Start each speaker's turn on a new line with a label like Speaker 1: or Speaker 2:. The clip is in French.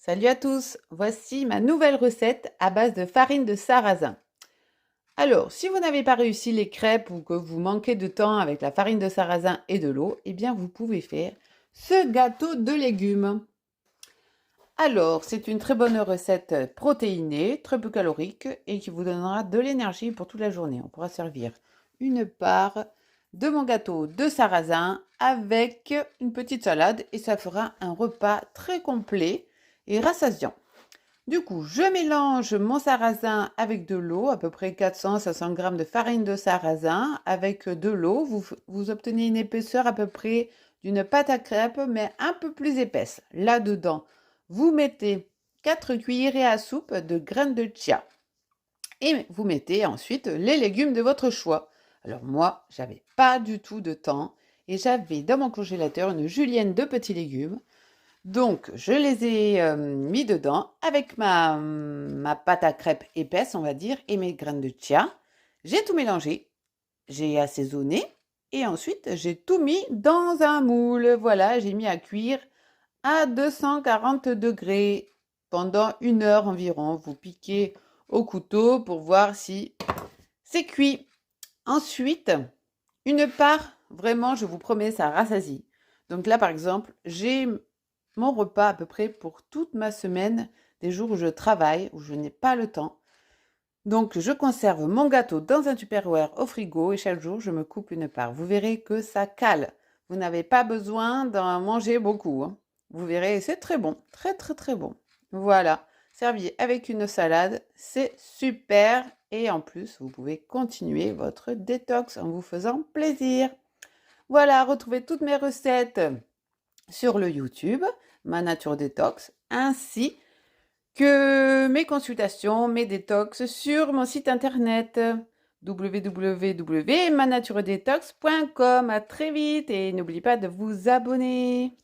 Speaker 1: Salut à tous, voici ma nouvelle recette à base de farine de sarrasin. Alors, si vous n'avez pas réussi les crêpes ou que vous manquez de temps avec la farine de sarrasin et de l'eau, eh bien vous pouvez faire ce gâteau de légumes. Alors, c'est une très bonne recette protéinée, très peu calorique et qui vous donnera de l'énergie pour toute la journée. On pourra servir une part de mon gâteau de sarrasin avec une petite salade et ça fera un repas très complet et rassasiant. Du coup, je mélange mon sarrasin avec de l'eau, à peu près 400-500 g de farine de sarrasin avec de l'eau. Vous obtenez une épaisseur à peu près d'une pâte à crêpes, mais un peu plus épaisse. Là-dedans, vous mettez 4 cuillerées à soupe de graines de chia. Et vous mettez ensuite les légumes de votre choix. Alors moi, j'avais pas du tout de temps et j'avais dans mon congélateur une julienne de petits légumes. Donc, je les ai mis dedans avec ma pâte à crêpes épaisse, on va dire, et mes graines de chia. J'ai tout mélangé, j'ai assaisonné et ensuite j'ai tout mis dans un moule. Voilà, j'ai mis à cuire à 240 degrés pendant 1 heure environ. Vous piquez au couteau pour voir si c'est cuit. Ensuite, une part, vraiment, je vous promets, ça rassasie. Donc là, par exemple, j'ai mon repas à peu près pour toute ma semaine, des jours où je travaille, où je n'ai pas le temps. Donc, je conserve mon gâteau dans un Tupperware au frigo et chaque jour, je me coupe une part. Vous verrez que ça cale. Vous n'avez pas besoin d'en manger beaucoup, hein. Vous verrez, c'est très bon, très très très bon. Voilà, servi avec une salade, c'est super. Et en plus, vous pouvez continuer votre détox en vous faisant plaisir. Voilà, retrouvez toutes mes recettes sur le YouTube, Ma Nature Détox, ainsi que mes consultations, mes détox sur mon site internet www.manaturedetox.com. À très vite et n'oubliez pas de vous abonner.